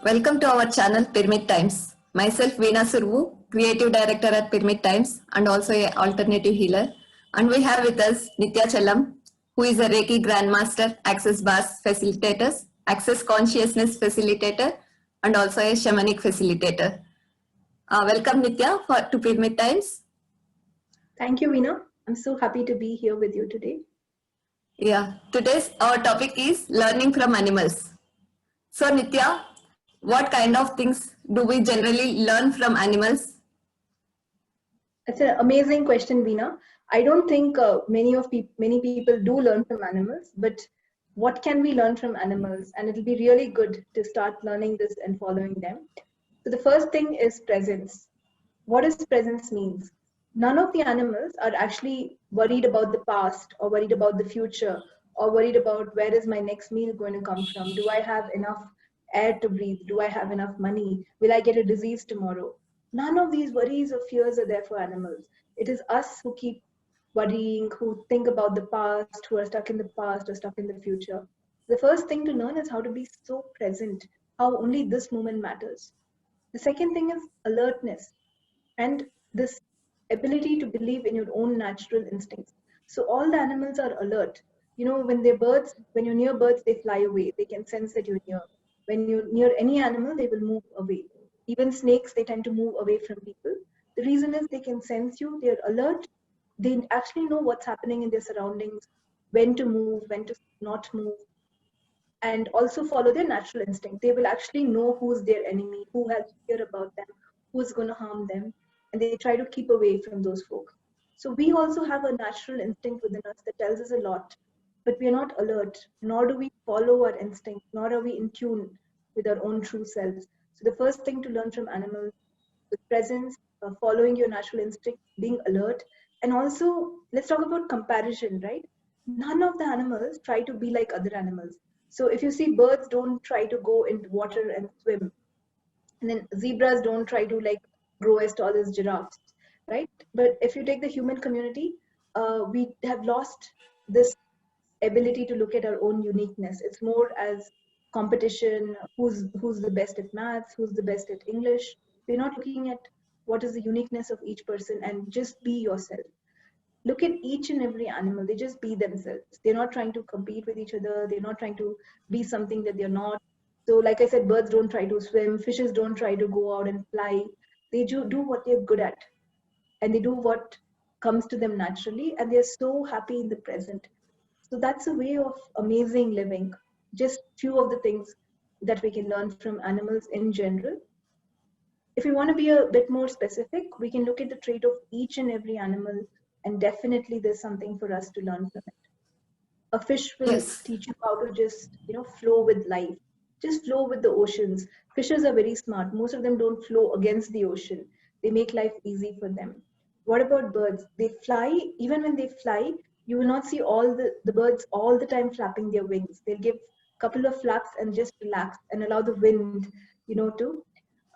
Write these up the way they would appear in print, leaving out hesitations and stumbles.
Welcome to our channel Pyramid Times. Myself Veena Survu, Creative Director at Pyramid Times and also a alternative healer. And we have with us Nitya Chellam, who is a Reiki Grandmaster, Access Bars Facilitators, Access Consciousness Facilitator and also a Shamanic Facilitator. Welcome Nitya to Pyramid Times. Thank you, Veena. I'm so happy to be here with you today. Yeah, today's our topic is learning from animals. So Nitya, what kind of things do we generally learn from animals? That's an amazing question, Veena. I don't think many people do learn from animals, but what can we learn from animals? And it'll be really good to start learning this and following them. So the first thing is presence. What does presence means? None of the animals are actually worried about the past or worried about the future or worried about where is my next meal going to come from? Do I have enough air to breathe? Do I have enough money? Will I get a disease tomorrow? None of these worries or fears are there for animals. It is us who keep worrying, who think about the past, who are stuck in the past or stuck in the future. The first thing to learn is how to be so present, how only this moment matters. The second thing is alertness and this ability to believe in your own natural instincts. So all the animals are alert. You know, when they're birds, when you're near birds, they fly away. They can sense that you're near. When you're near any animal, they will move away. Even snakes, they tend to move away from people. The reason is they can sense you, they're alert, they actually know what's happening in their surroundings, when to move, when to not move, and also follow their natural instinct. They will actually know who's their enemy, who has fear about them, who's going to harm them, and they try to keep away from those folk. So we also have a natural instinct within us that tells us a lot, but we are not alert, nor do we follow our instinct, nor are we in tune with our own true selves. So the first thing to learn from animals is presence, following your natural instinct, being alert, and also let's talk about comparison, right? None of the animals try to be like other animals. So if you see birds don't try to go into water and swim, and then zebras don't try to like grow as tall as giraffes, right? But if you take the human community, we have lost this ability to look at our own uniqueness. It's more as competition, who's the best at maths, who's the best at English. We're not looking at what is the uniqueness of each person and just be yourself. Look at each and every animal, they just be themselves. They're not trying to compete with each other, they're not trying to be something that they're not. So like I said, birds don't try to swim, fishes don't try to go out and fly. They do what they're good at, and they do what comes to them naturally, and they're so happy in the present. So that's a way of amazing living. Just few of the things that we can learn from animals in general. If we want to be a bit more specific, we can look at the trait of each and every animal, and definitely there's something for us to learn from it. A fish will Yes. teach you how to just, flow with life. Just flow with the oceans. Fishes are very smart. Most of them don't flow against the ocean. They make life easy for them. What about birds? They fly. Even when they fly, you will not see all the birds all the time flapping their wings. They'll give a couple of flaps and just relax and allow the wind, to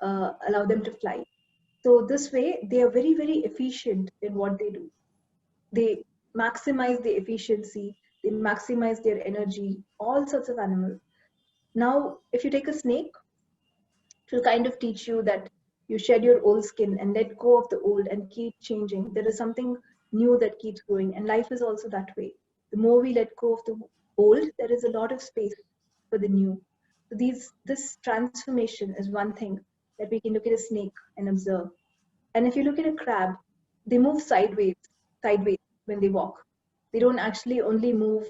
allow them to fly. So this way, they are very, very efficient in what they do. They maximize the efficiency, they maximize their energy, all sorts of animals. Now, if you take a snake, it will kind of teach you that you shed your old skin and let go of the old and keep changing. There is something new that keeps growing, and life is also that way. The more we let go of the old, there is a lot of space for the new. So this transformation is one thing that we can look at a snake and observe. And if you look at a crab, they move sideways when they walk. They don't actually only move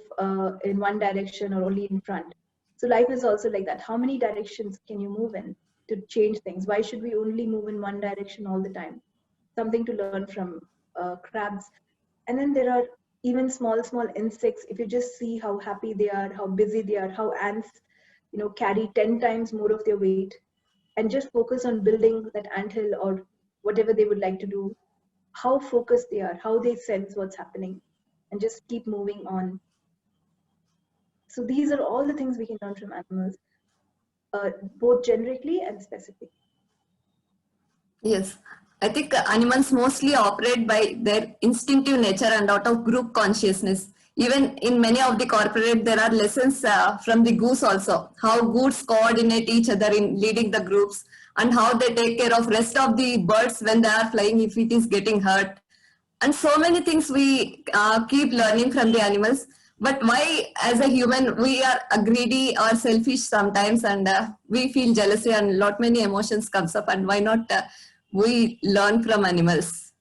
in one direction or only in front. So life is also like that. How many directions can you move in to change things? Why should we only move in one direction all the time? Something to learn from crabs. And then there are even small insects. If you just see how happy they are, how busy they are, how ants, carry 10 times more of their weight, and just focus on building that anthill or whatever they would like to do, how focused they are, how they sense what's happening, and just keep moving on. So these are all the things we can learn from animals, both generically and specifically. Yes, I think animals mostly operate by their instinctive nature and out of group consciousness. Even in many of the corporate, there are lessons from the goose also, how goose coordinate each other in leading the groups, and how they take care of rest of the birds when they are flying if it is getting hurt. And so many things we keep learning from the animals. But why, as a human, we are greedy or selfish sometimes, and we feel jealousy and lot many emotions comes up. And why not we learn from animals?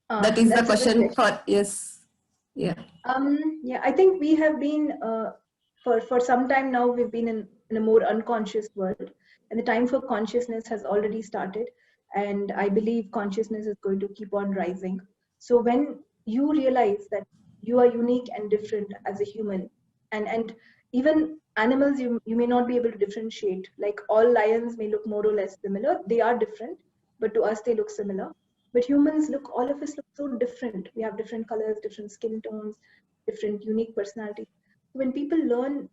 That is the That's a good question question. for yes, yeah. Yeah, I think we have been for some time now. We've been in a more unconscious world, and the time for consciousness has already started. And I believe consciousness is going to keep on rising. So when you realize that you are unique and different as a human, and even animals, you may not be able to differentiate. Like all lions may look more or less similar. They are different, but to us they look similar. But humans look, all of us look so different. We have different colors, different skin tones, different unique personalities. When people learn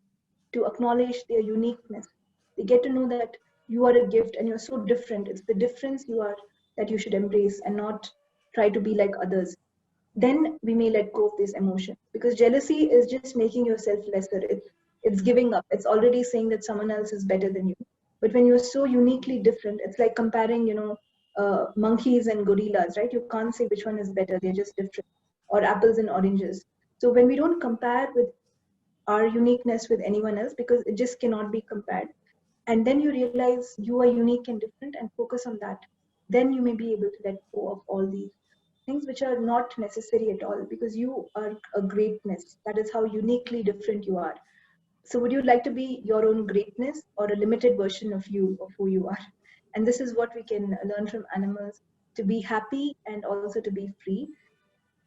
to acknowledge their uniqueness, they get to know that you are a gift and you're so different. It's the difference you are that you should embrace and not try to be like others. Then we may let go of this emotion, because jealousy is just making yourself lesser. It's giving up. It's already saying that someone else is better than you. But when you're so uniquely different, it's like comparing, monkeys and gorillas, right? You can't say which one is better. They're just different. Or apples and oranges. So when we don't compare with our uniqueness with anyone else, because it just cannot be compared, and then you realize you are unique and different and focus on that, then you may be able to let go of all these things which are not necessary at all, because you are a greatness. That is how uniquely different you are. So would you like to be your own greatness or a limited version of you, of who you are? And this is what we can learn from animals, to be happy and also to be free.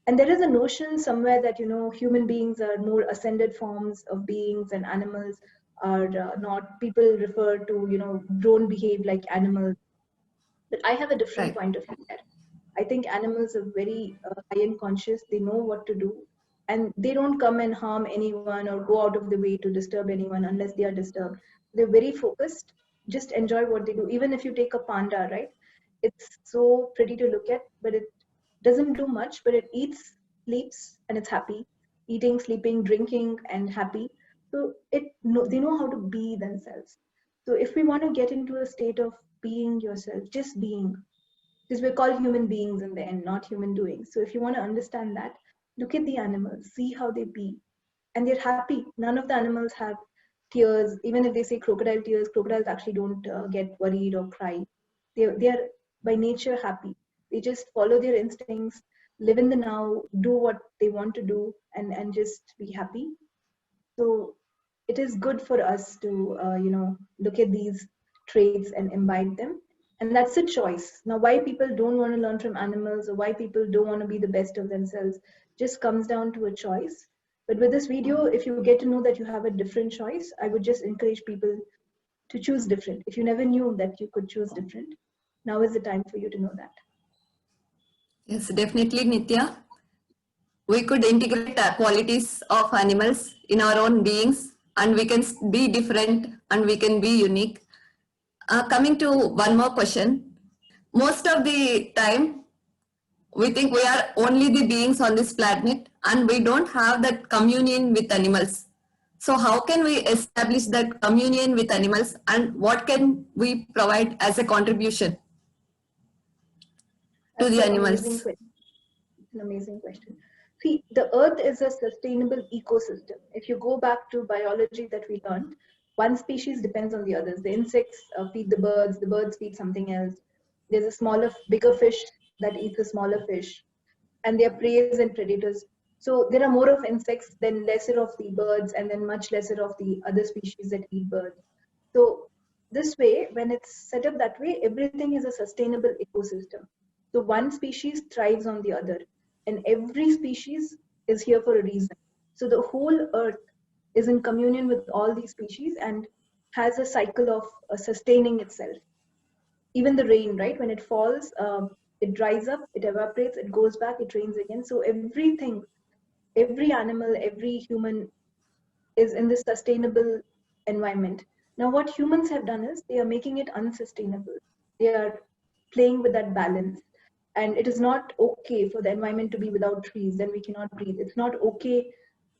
And there is a notion somewhere that, human beings are more ascended forms of beings and animals are not. People refer to, don't behave like animals. But I have a different Right. point of view there. I think animals are very high and conscious. They know what to do, and they don't come and harm anyone or go out of the way to disturb anyone unless they are disturbed. They're very focused. Just enjoy what they do. Even if you take a panda, right? It's so pretty to look at, but it doesn't do much. But it eats, sleeps, and it's happy. Eating, sleeping, drinking, and happy. So they know how to be themselves. So if we want to get into a state of being yourself, just being, because we're called human beings in the end, not human doings. So if you want to understand that, look at the animals, see how they be, and they're happy. None of the animals have tears. Even if they say crocodile tears, crocodiles actually don't get worried or cry. They are by nature happy. They just follow their instincts, live in the now, do what they want to do, and just be happy. So it is good for us to look at these traits and imbibe them, and that's a choice. Now why people don't want to learn from animals, or why people don't want to be the best of themselves, just comes down to a choice. But with this video, if you get to know that you have a different choice, I would just encourage people to choose different. If you never knew that you could choose different, now is the time for you to know that. Yes, definitely, Nitya. We could integrate qualities of animals in our own beings, and we can be different and we can be unique. Coming to one more question. Most of the time, we think we are only the beings on this planet and we don't have that communion with animals. So how can we establish that communion with animals, and what can we provide as a contribution to That's the an amazing animals? question. It's an amazing question. See, the earth is a sustainable ecosystem. If you go back to biology that we learned, one species depends on the others. The insects feed the birds feed something else. There's a bigger fish that eats a smaller fish, and they are preys and predators. So there are more of insects, then lesser of the birds, and then much lesser of the other species that eat birds. So this way, when it's set up that way, everything is a sustainable ecosystem. So one species thrives on the other, and every species is here for a reason. So the whole earth is in communion with all these species and has a cycle of sustaining itself. Even the rain, right? When it falls, it dries up, it evaporates, it goes back, it rains again. So everything, every animal, every human is in this sustainable environment. Now, what humans have done is they are making it unsustainable. They are playing with that balance. And it is not okay for the environment to be without trees, then we cannot breathe. It's not okay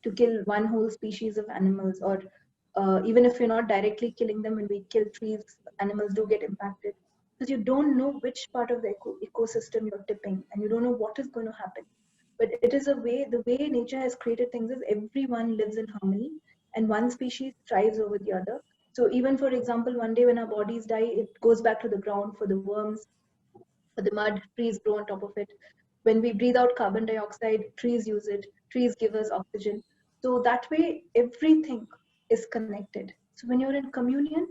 to kill one whole species of animals, or even if you're not directly killing them, when we kill trees, animals do get impacted, because you don't know which part of the ecosystem you're tipping, and you don't know what is going to happen. But it is a way, the way nature has created things is everyone lives in harmony, and one species thrives over the other. So even, for example, one day when our bodies die, it goes back to the ground for the worms, for the mud, trees grow on top of it. When we breathe out carbon dioxide, trees use it, trees give us oxygen. So that way, everything is connected. So when you're in communion,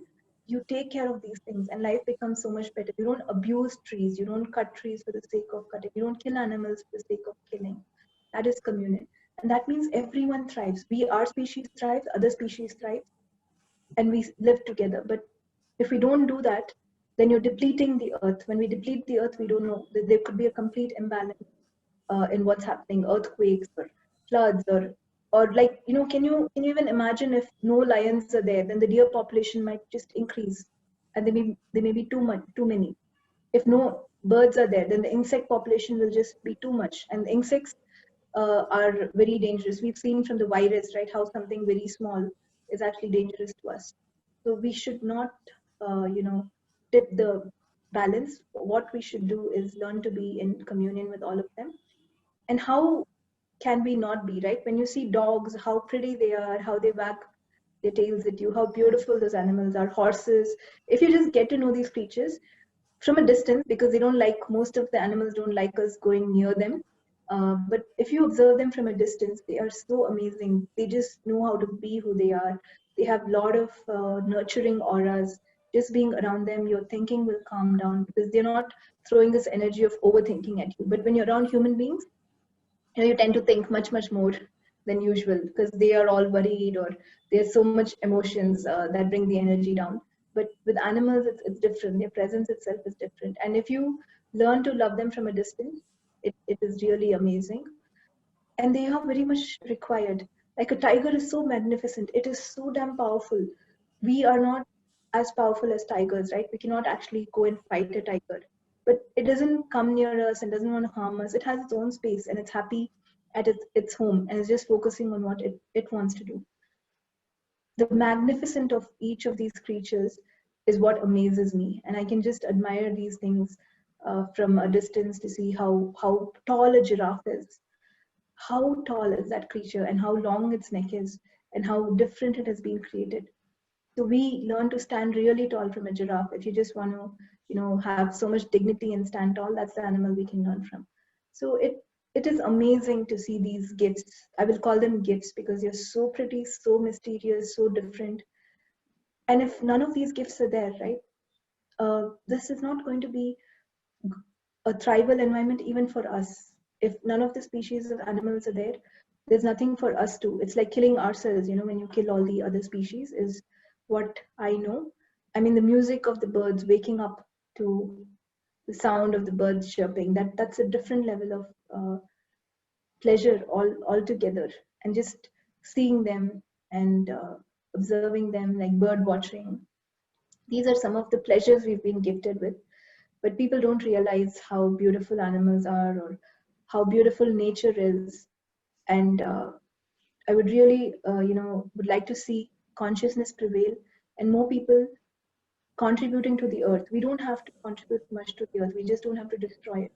you take care of these things and life becomes so much better. You don't abuse trees, you don't cut trees for the sake of cutting, you don't kill animals for the sake of killing. That is communion. And that means everyone thrives. Our species thrives, other species thrive, and we live together. But if we don't do that, then you're depleting the earth. When we deplete the earth, we don't know that there could be a complete imbalance in what's happening, earthquakes or floods, or like, can you even imagine if no lions are there, then the deer population might just increase, and there may be too many. If no birds are there, then the insect population will just be too much, and the insects are very dangerous. We've seen from the virus, right, how something very small is actually dangerous to us. So we should not, tip the balance. What we should do is learn to be in communion with all of them. And how can we not be, right? When you see dogs, how pretty they are, how they wag their tails at you, how beautiful those animals are, horses. If you just get to know these creatures from a distance, because they don't like, most of the animals don't like us going near them. But if you observe them from a distance, they are so amazing. They just know how to be who they are. They have a lot of nurturing auras. Just being around them, your thinking will calm down, because they're not throwing this energy of overthinking at you. But when you're around human beings, you tend to think much more than usual, because they are all worried, or there's so much emotions that bring the energy down. But with animals, it's different. Their presence itself is different, and if you learn to love them from a distance, it is really amazing. And they are very much required. Like a tiger is so magnificent, it is so damn powerful. We are not as powerful as tigers, right? We cannot actually go and fight a tiger, but it doesn't come near us and doesn't want to harm us. It has its own space and it's happy at its home, and is just focusing on what it wants to do. The magnificence of each of these creatures is what amazes me, and I can just admire these things from a distance, to see how tall a giraffe is. How tall is that creature, and how long its neck is, and how different it has been created. So we learn to stand really tall from a giraffe. If you just want to, have so much dignity and stand tall, that's the animal we can learn from. So it is amazing to see these gifts. I will call them gifts because they're so pretty, so mysterious, so different. And if none of these gifts are there, right, this is not going to be a tribal environment even for us. If none of the species of animals are there, there's nothing for us to. It's like killing ourselves, when you kill all the other species, is what I know. I mean, the music of the birds, waking up to the sound of the birds chirping, that's a different level of pleasure altogether. And just seeing them and observing them, like bird watching, these are some of the pleasures we've been gifted with. But people don't realize how beautiful animals are, or how beautiful nature is. And I would really, would like to see consciousness prevail, and more people contributing to the earth. We don't have to contribute much to the earth. We just don't have to destroy it,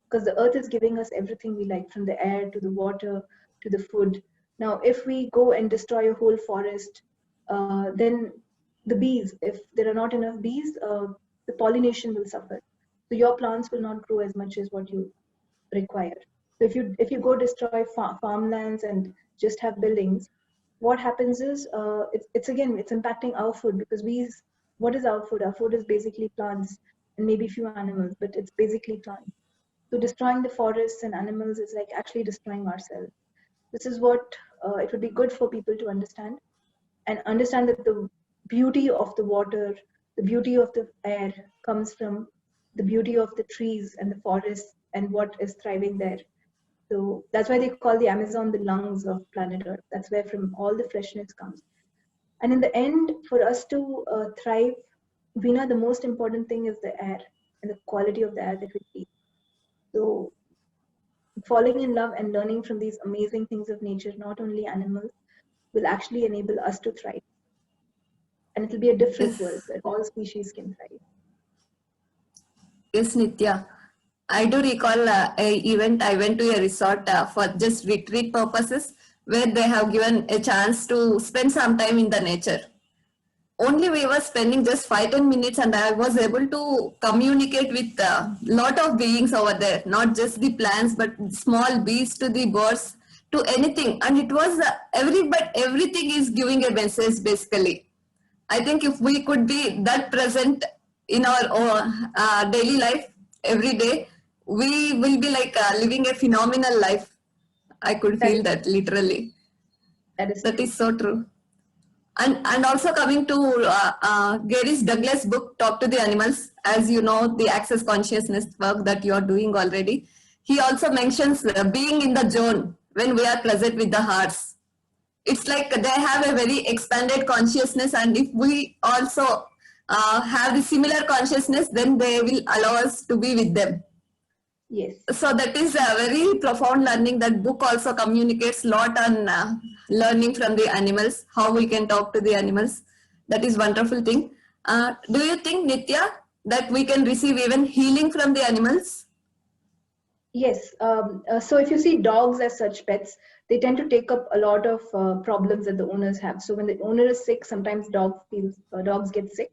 because the earth is giving us everything we like, from the air to the water to the food. Now, if we go and destroy a whole forest, then the bees, if there are not enough bees, the pollination will suffer. So your plants will not grow as much as what you require. So if you go destroy farmlands and just have buildings, what happens is, it's impacting our food, because what is our food? Our food is basically plants and maybe a few animals, but it's basically plants. So destroying the forests and animals is like actually destroying ourselves. This is what it would be good for people to understand, and understand that the beauty of the water, the beauty of the air comes from the beauty of the trees and the forests and what is thriving there. So that's why they call the Amazon the lungs of planet Earth. That's where from all the freshness comes. And in the end, for us to thrive, Veena, the most important thing is the air and the quality of the air that we breathe. So falling in love and learning from these amazing things of nature, not only animals, will actually enable us to thrive. And it'll be a different world Yes. where all species can thrive. Yes, Nitya. I do recall a event. I went to a resort for just retreat purposes where they have given a chance to spend some time in the nature. Only we were spending just 5-10 minutes, and I was able to communicate with a lot of beings over there, not just the plants, but small bees to the birds to anything. And it was everything is giving a message basically. I think if we could be that present in our daily life every day, we will be like living a phenomenal life. I could That feel is, that literally. that is That true. is so true. And also coming to Gary's Douglas book, Talk to the Animals, as you know, the Access Consciousness work that you are doing already. He also mentions being in the zone when we are present with the hearts. It's like they have a very expanded consciousness, and if we also have the similar consciousness, then they will allow us to be with them. Yes. So that is a very profound learning. That book also communicates a lot on learning from the animals, how we can talk to the animals. That is wonderful thing. Do you think, Nitya, that we can receive even healing from the animals? Yes. So if you see dogs as such pets, they tend to take up a lot of problems that the owners have. So when the owner is sick, sometimes dogs get sick.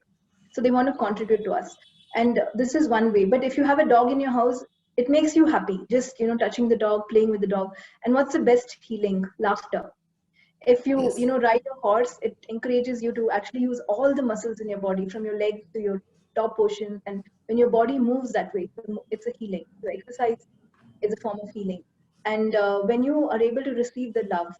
So they want to contribute to us. And this is one way. But if you have a dog in your house, it makes you happy. Just, touching the dog, playing with the dog. And what's the best healing? Laughter. If you, Yes. ride a horse, it encourages you to actually use all the muscles in your body, from your legs to your top portion. And when your body moves that way, it's a healing. So exercise is a form of healing. And when you are able to receive the love,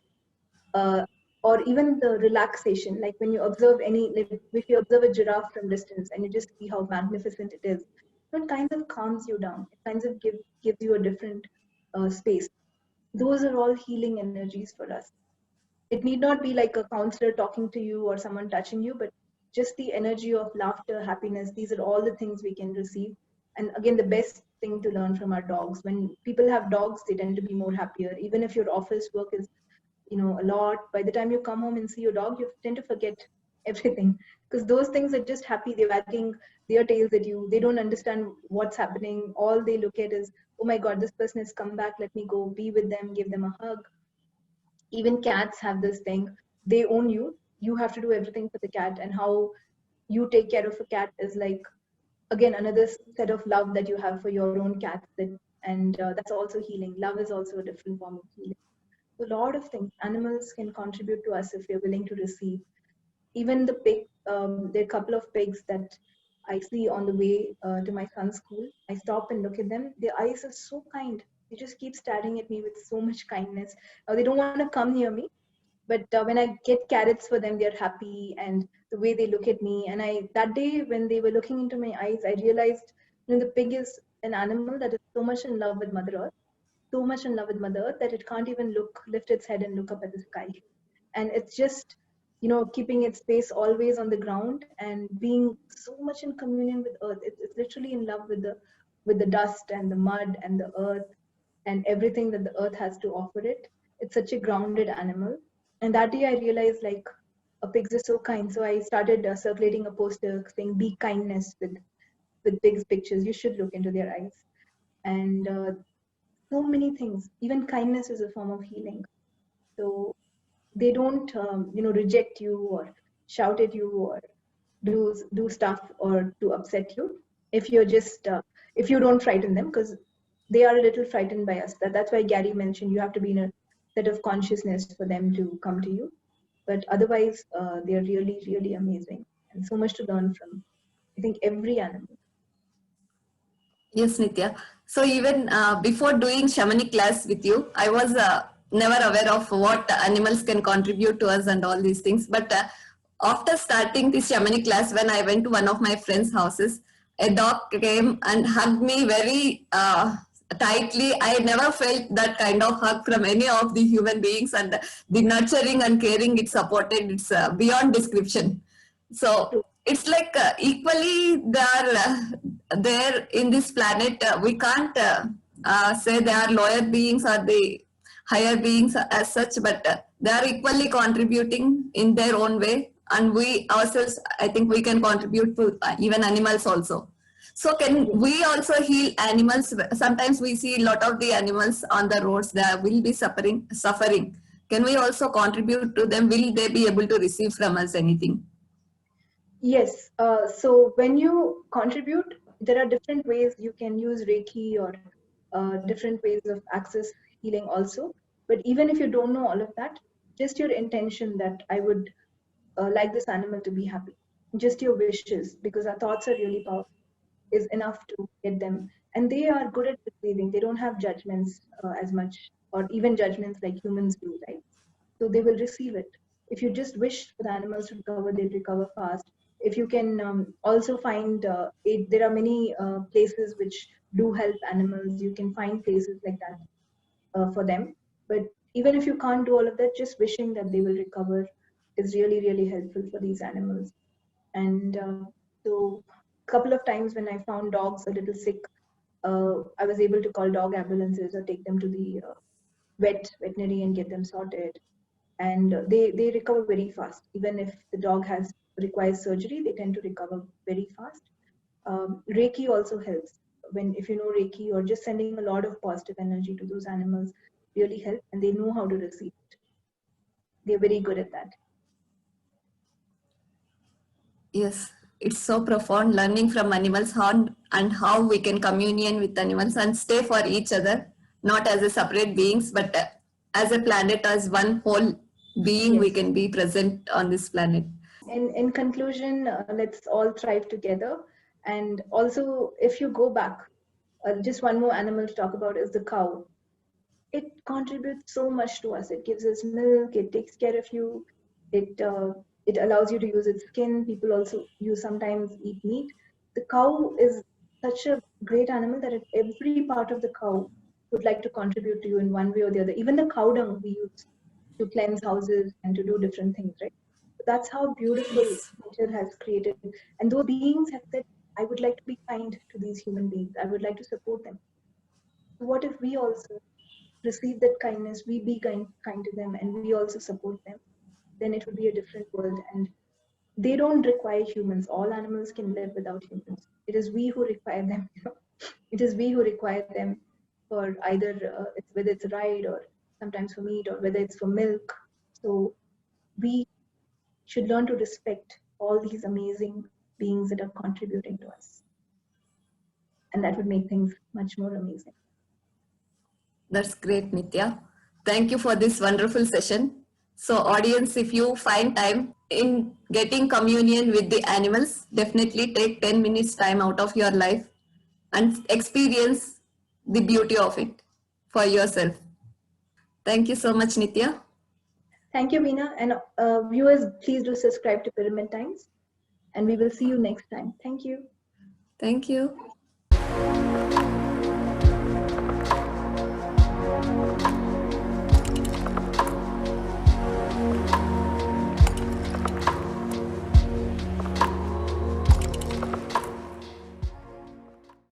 uh, or even the relaxation, like when you observe like if you observe a giraffe from distance and you just see how magnificent it is, it kind of calms you down. It kind of gives you a different space. Those are all healing energies for us. It need not be like a counselor talking to you or someone touching you, but just the energy of laughter, happiness. These are all the things we can receive. And again, the best thing to learn from our dogs. When people have dogs, they tend to be more happier. Even if your office work is, a lot, by the time you come home and see your dog, you tend to forget everything, because those things are just happy. They're wagging their tails at you. They don't understand what's happening. All they look at is, oh my God, this person has come back. Let me go be with them, give them a hug. Even cats have this thing. They own you. You have to do everything for the cat. And how you take care of a cat is like, again, another set of love that you have for your own cat. And that's also healing. Love is also a different form of healing. So a lot of things animals can contribute to us if we're willing to receive. Even the pig, there are a couple of pigs that I see on the way to my son's school. I stop and look at them. Their eyes are so kind. They just keep staring at me with so much kindness. They don't want to come near me, but when I get carrots for them, they're happy. And the way they look at me, and I that day when they were looking into my eyes, I realized, the pig is an animal that is so much in love with Mother Earth, so much in love with Mother Earth that it can't even lift its head and look up at the sky. And it's just, keeping its face always on the ground and being so much in communion with Earth. It's literally in love with the dust and the mud and the earth and everything that the earth has to offer it. It's such a grounded animal. And that day I realized, like, pigs are so kind. So I started circulating a poster saying, "Be kindness," with pigs' pictures. You should look into their eyes. And so many things. Even kindness is a form of healing. So they don't, reject you or shout at you or do stuff or to upset you. If you're just if you don't frighten them, because they are a little frightened by us. That's why Gary mentioned you have to be in a set of consciousness for them to come to you. But otherwise, they're really, really amazing, and so much to learn from, I think, every animal. Yes, Nitya. So even before doing shamanic class with you, I was never aware of what animals can contribute to us and all these things. But after starting this shamanic class, when I went to one of my friends' houses, a dog came and hugged me very tightly. I never felt that kind of hug from any of the human beings, and the nurturing and caring it supported, it's beyond description. So it's like equally they are there in this planet. We can't say they are lower beings or the higher beings as such, but they are equally contributing in their own way. And we ourselves, I think we can contribute to even animals also. So can we also heal animals? Sometimes we see a lot of the animals on the roads, they will be suffering. Can we also contribute to them? Will they be able to receive from us anything? Yes. So when you contribute, there are different ways you can use Reiki or different ways of access healing also. But even if you don't know all of that, just your intention that I would like this animal to be happy. Just your wishes, because our thoughts are really powerful, is enough to get them. And they are good at receiving. They don't have judgments as much, or even judgments like humans do, right? So they will receive it. If you just wish for the animals to recover, they'll recover fast. If you can also find, there are many places which do help animals. You can find places like that for them. But even if you can't do all of that, just wishing that they will recover is really, really helpful for these animals. And so, a couple of times when I found dogs a little sick, I was able to call dog ambulances or take them to the veterinary and get them sorted. And they recover very fast. Even if the dog requires surgery, they tend to recover very fast. Reiki also helps. When if you know Reiki or just sending a lot of positive energy to those animals really help, and they know how to receive it. They're very good at that. Yes, it's so profound learning from animals how and how we can communion with animals and stay for each other, not as a separate beings, but as a planet, as one whole being, we Yes. can be present on this planet. In conclusion, let's all thrive together. And also, if you go back, just one more animal to talk about is the cow. It contributes so much to us. It gives us milk. It takes care of you. It allows you to use its skin. People also sometimes eat meat. The cow is such a great animal that every part of the cow would like to contribute to you in one way or the other. Even the cow dung we use to cleanse houses and to do different things, right? That's how beautiful nature has created. And those beings have said, I would like to be kind to these human beings. I would like to support them. So what if we also receive that kindness, we be kind to them, and we also support them? Then it would be a different world. And they don't require humans. All animals can live without humans. It is we who require them. It is we who require them for either whether it's a ride or sometimes for meat or whether it's for milk. So we should learn to respect all these amazing beings that are contributing to us. And that would make things much more amazing. That's great, Nitya. Thank you for this wonderful session. So, audience, if you find time in getting communion with the animals, definitely take 10 minutes time out of your life and experience the beauty of it for yourself. Thank you so much, Nitya. Thank you, Veena. And viewers, please do subscribe to Pyramid Times. And we will see you next time. Thank you. Thank you.